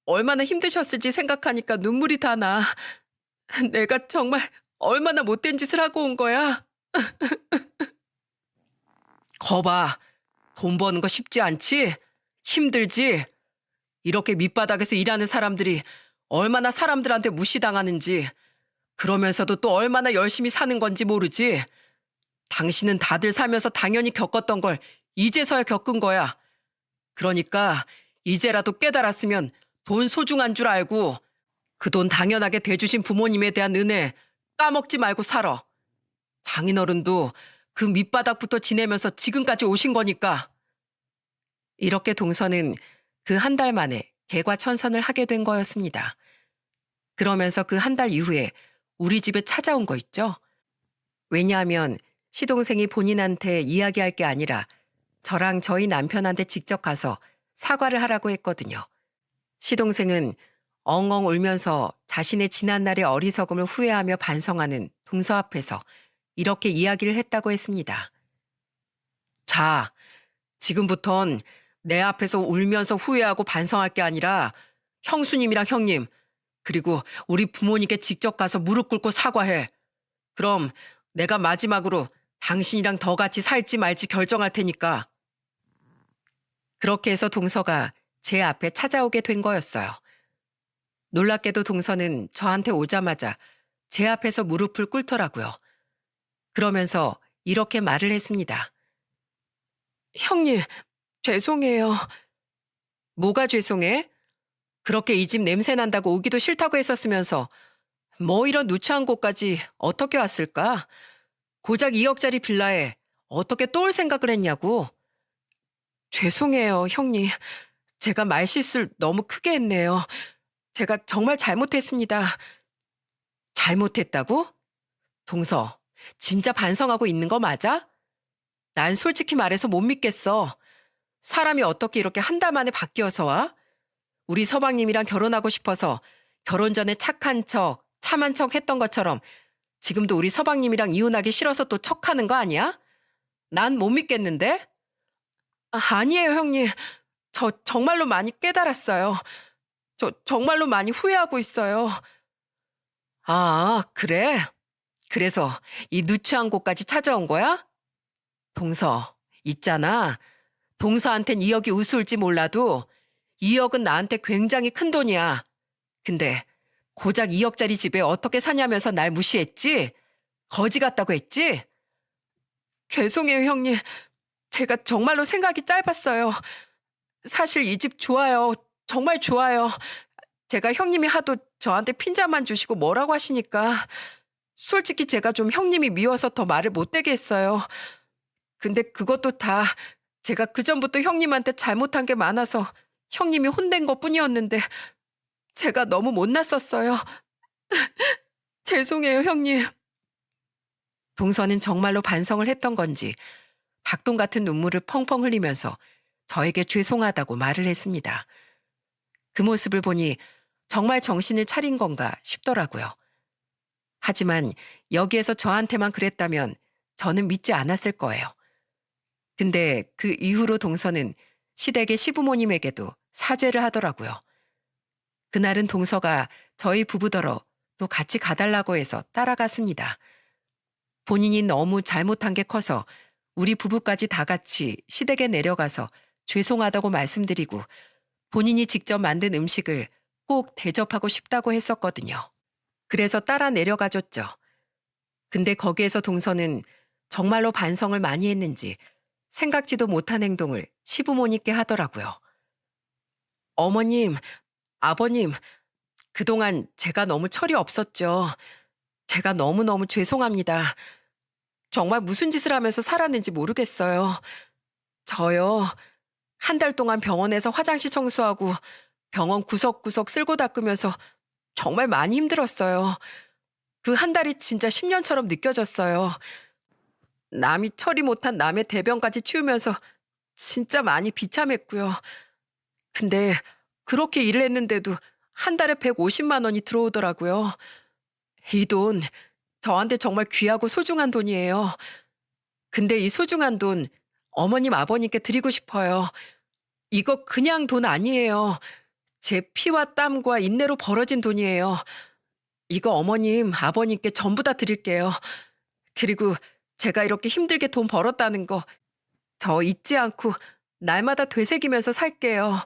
얼마나 힘드셨을지 생각하니까 눈물이 다 나. 내가 정말 얼마나 못된 짓을 하고 온 거야. 거봐, 돈 버는 거 쉽지 않지? 힘들지? 이렇게 밑바닥에서 일하는 사람들이 얼마나 사람들한테 무시당하는지, 그러면서도 또 얼마나 열심히 사는 건지 모르지? 당신은 다들 살면서 당연히 겪었던 걸 이제서야 겪은 거야. 그러니까 이제라도 깨달았으면 돈 소중한 줄 알고 그 돈 당연하게 대주신 부모님에 대한 은혜 까먹지 말고 살아. 장인어른도 그 밑바닥부터 지내면서 지금까지 오신 거니까. 이렇게 동서는 그 한 달 만에 개과천선을 하게 된 거였습니다. 그러면서 그 한 달 이후에 우리 집에 찾아온 거 있죠? 왜냐하면 시동생이 본인한테 이야기할 게 아니라 저랑 저희 남편한테 직접 가서 사과를 하라고 했거든요. 시동생은 엉엉 울면서 자신의 지난날의 어리석음을 후회하며 반성하는 동서 앞에서 이렇게 이야기를 했다고 했습니다. 자, 지금부턴 내 앞에서 울면서 후회하고 반성할 게 아니라 형수님이랑 형님, 그리고 우리 부모님께 직접 가서 무릎 꿇고 사과해. 그럼 내가 마지막으로 당신이랑 더 같이 살지 말지 결정할 테니까. 그렇게 해서 동서가 제 앞에 찾아오게 된 거였어요. 놀랍게도 동서는 저한테 오자마자 제 앞에서 무릎을 꿇더라고요. 그러면서 이렇게 말을 했습니다. 형님, 죄송해요. 뭐가 죄송해? 그렇게 이 집 냄새 난다고 오기도 싫다고 했었으면서 뭐 이런 누추한 곳까지 어떻게 왔을까? 고작 2억짜리 빌라에 어떻게 또 올 생각을 했냐고. 죄송해요, 형님. 제가 말실수를 너무 크게 했네요. 제가 정말 잘못했습니다. 잘못했다고? 동서, 진짜 반성하고 있는 거 맞아? 난 솔직히 말해서 못 믿겠어. 사람이 어떻게 이렇게 한 달 만에 바뀌어서 와? 우리 서방님이랑 결혼하고 싶어서 결혼 전에 착한 척, 참한 척 했던 것처럼 지금도 우리 서방님이랑 이혼하기 싫어서 또 척하는 거 아니야? 난 못 믿겠는데? 아니에요, 형님. 저 정말로 많이 깨달았어요. 저 정말로 많이 후회하고 있어요. 아, 그래? 그래서 이 누추한 곳까지 찾아온 거야? 동서, 있잖아. 동서한텐 2억이 우스울지 몰라도 2억은 나한테 굉장히 큰 돈이야. 근데 고작 2억짜리 집에 어떻게 사냐면서 날 무시했지? 거지 같다고 했지? 죄송해요, 형님. 제가 정말로 생각이 짧았어요. 사실 이 집 좋아요. 정말 좋아요. 제가 형님이 하도 저한테 핀잔만 주시고 뭐라고 하시니까 솔직히 제가 좀 형님이 미워서 더 말을 못되게 했어요. 근데 그것도 다 제가 그전부터 형님한테 잘못한 게 많아서 형님이 혼낸 것뿐이었는데 제가 너무 못났었어요. 죄송해요, 형님. 동서는 정말로 반성을 했던 건지 닭똥 같은 눈물을 펑펑 흘리면서 저에게 죄송하다고 말을 했습니다. 그 모습을 보니 정말 정신을 차린 건가 싶더라고요. 하지만 여기에서 저한테만 그랬다면 저는 믿지 않았을 거예요. 근데 그 이후로 동서는 시댁의 시부모님에게도 사죄를 하더라고요. 그날은 동서가 저희 부부더러 또 같이 가달라고 해서 따라갔습니다. 본인이 너무 잘못한 게 커서 우리 부부까지 다 같이 시댁에 내려가서 죄송하다고 말씀드리고 본인이 직접 만든 음식을 꼭 대접하고 싶다고 했었거든요. 그래서 따라 내려가 줬죠. 근데 거기에서 동서는 정말로 반성을 많이 했는지 생각지도 못한 행동을 시부모님께 하더라고요. 어머님, 아버님, 그동안 제가 너무 철이 없었죠. 제가 너무너무 죄송합니다. 정말 무슨 짓을 하면서 살았는지 모르겠어요. 저요, 한 달 동안 병원에서 화장실 청소하고 병원 구석구석 쓸고 닦으면서 정말 많이 힘들었어요. 그 한 달이 진짜 10년처럼 느껴졌어요. 남이 처리 못한 남의 대병까지 치우면서 진짜 많이 비참했고요. 근데 그렇게 일을 했는데도 한 달에 150만 원이 들어오더라고요. 이 돈 저한테 정말 귀하고 소중한 돈이에요. 근데 이 소중한 돈 어머님 아버님께 드리고 싶어요. 이거 그냥 돈 아니에요. 제 피와 땀과 인내로 벌어진 돈이에요. 이거 어머님 아버님께 전부 다 드릴게요. 그리고 제가 이렇게 힘들게 돈 벌었다는 거 저 잊지 않고 날마다 되새기면서 살게요.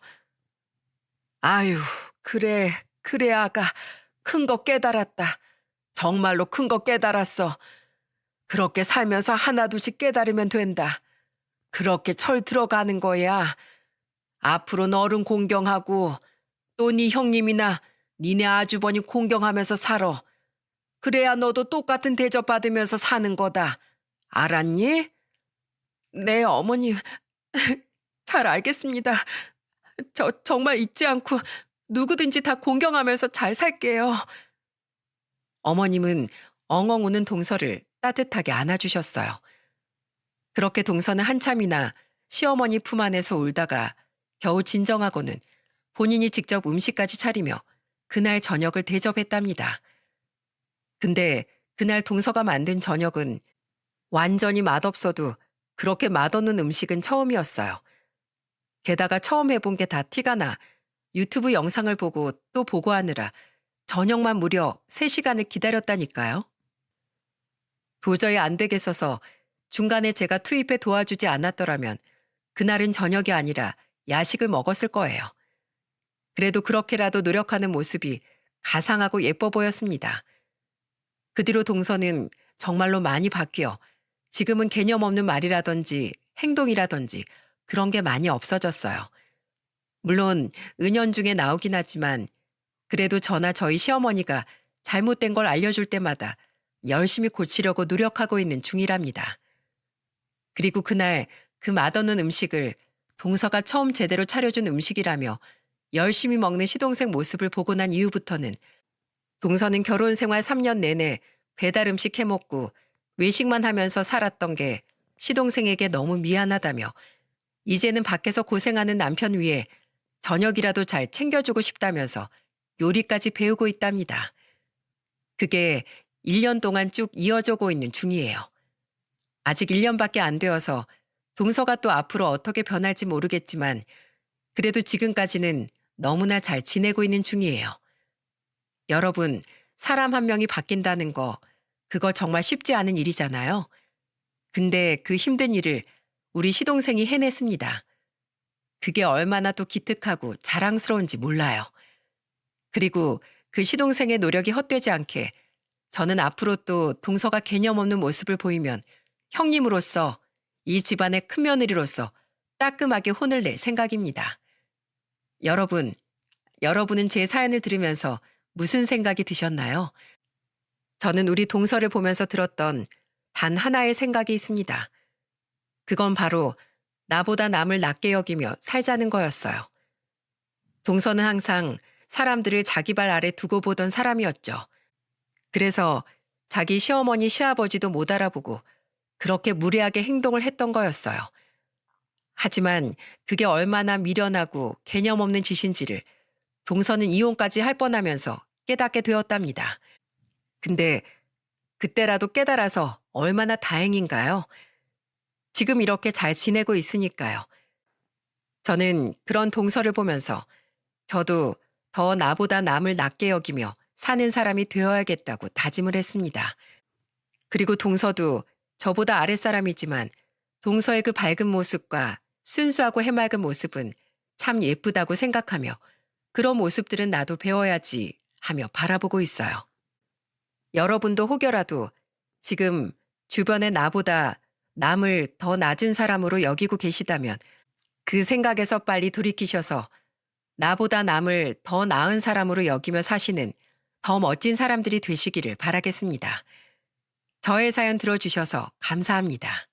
아유, 그래, 그래, 아가. 큰 거 깨달았다. 정말로 큰 거 깨달았어. 그렇게 살면서 하나둘씩 깨달으면 된다. 그렇게 철 들어가는 거야. 앞으로 너른 공경하고 또 네 형님이나 니네 아주버니 공경하면서 살아. 그래야 너도 똑같은 대접 받으면서 사는 거다. 알았니? 네, 어머님. 잘 알겠습니다. 저 정말 잊지 않고 누구든지 다 공경하면서 잘 살게요. 어머님은 엉엉 우는 동서를 따뜻하게 안아주셨어요. 그렇게 동서는 한참이나 시어머니 품 안에서 울다가 겨우 진정하고는 본인이 직접 음식까지 차리며 그날 저녁을 대접했답니다. 근데 그날 동서가 만든 저녁은 완전히 맛없어도 그렇게 맛없는 음식은 처음이었어요. 게다가 처음 해본 게 다 티가 나 유튜브 영상을 보고 또 보고 하느라 저녁만 무려 3시간을 기다렸다니까요. 도저히 안 되겠어서 중간에 제가 투입해 도와주지 않았더라면 그날은 저녁이 아니라 야식을 먹었을 거예요. 그래도 그렇게라도 노력하는 모습이 가상하고 예뻐 보였습니다. 그 뒤로 동서는 정말로 많이 바뀌어 지금은 개념 없는 말이라든지 행동이라든지 그런 게 많이 없어졌어요. 물론 은연중에 나오긴 하지만 그래도 저나 저희 시어머니가 잘못된 걸 알려줄 때마다 열심히 고치려고 노력하고 있는 중이랍니다. 그리고 그날 그 맛없는 음식을 동서가 처음 제대로 차려준 음식이라며 열심히 먹는 시동생 모습을 보고 난 이후부터는 동서는 결혼 생활 3년 내내 배달 음식 해먹고 외식만 하면서 살았던 게 시동생에게 너무 미안하다며 이제는 밖에서 고생하는 남편 위해 저녁이라도 잘 챙겨주고 싶다면서 요리까지 배우고 있답니다. 그게 1년 동안 쭉 이어져고 있는 중이에요. 아직 1년밖에 안 되어서 동서가 또 앞으로 어떻게 변할지 모르겠지만 그래도 지금까지는 너무나 잘 지내고 있는 중이에요. 여러분, 사람 한 명이 바뀐다는 거, 그거 정말 쉽지 않은 일이잖아요. 근데 그 힘든 일을 우리 시동생이 해냈습니다. 그게 얼마나 또 기특하고 자랑스러운지 몰라요. 그리고 그 시동생의 노력이 헛되지 않게 저는 앞으로 또 동서가 개념 없는 모습을 보이면 형님으로서 이 집안의 큰며느리로서 따끔하게 혼을 낼 생각입니다. 여러분, 여러분은 제 사연을 들으면서 무슨 생각이 드셨나요? 저는 우리 동서를 보면서 들었던 단 하나의 생각이 있습니다. 그건 바로 나보다 남을 낮게 여기며 살자는 거였어요. 동서는 항상 사람들을 자기 발 아래 두고 보던 사람이었죠. 그래서 자기 시어머니 시아버지도 못 알아보고 그렇게 무례하게 행동을 했던 거였어요. 하지만 그게 얼마나 미련하고 개념 없는 짓인지를 동서는 이혼까지 할 뻔하면서 깨닫게 되었답니다. 근데 그때라도 깨달아서 얼마나 다행인가요? 지금 이렇게 잘 지내고 있으니까요. 저는 그런 동서를 보면서 저도 더 나보다 남을 낮게 여기며 사는 사람이 되어야겠다고 다짐을 했습니다. 그리고 동서도 저보다 아랫사람이지만 동서의 그 밝은 모습과 순수하고 해맑은 모습은 참 예쁘다고 생각하며 그런 모습들은 나도 배워야지 하며 바라보고 있어요. 여러분도 혹여라도 지금 주변에 나보다 남을 더 낮은 사람으로 여기고 계시다면 그 생각에서 빨리 돌이키셔서 나보다 남을 더 나은 사람으로 여기며 사시는 더 멋진 사람들이 되시기를 바라겠습니다. 저의 사연 들어주셔서 감사합니다.